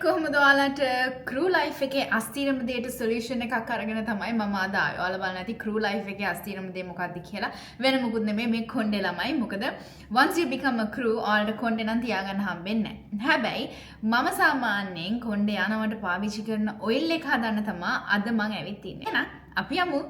කොහොමද ඔයාලට crew life එකේ අස්තීරම දෙයට solution එකක් අරගෙන තමයි මම අද ආවේ. ඔයාලා බලන්න ඇති crew life එකේ අස්තීරම දේ මොකක්ද කියලා. වෙන මොකුත් නෙමෙයි මේ කොණ්ඩේ ළමයි. මොකද once you become a crew ඔයාලට කොණ්ඩේ නම් තියාගන්න හම්බෙන්නේ නැහැ. හැබැයි මම සාමාන්‍යයෙන් කොණ්ඩේ යනවට පාවිච්චි කරන oil එක හදන්න තමයි අද මම ඇවිත් ඉන්නේ. එහෙනම් අපි යමු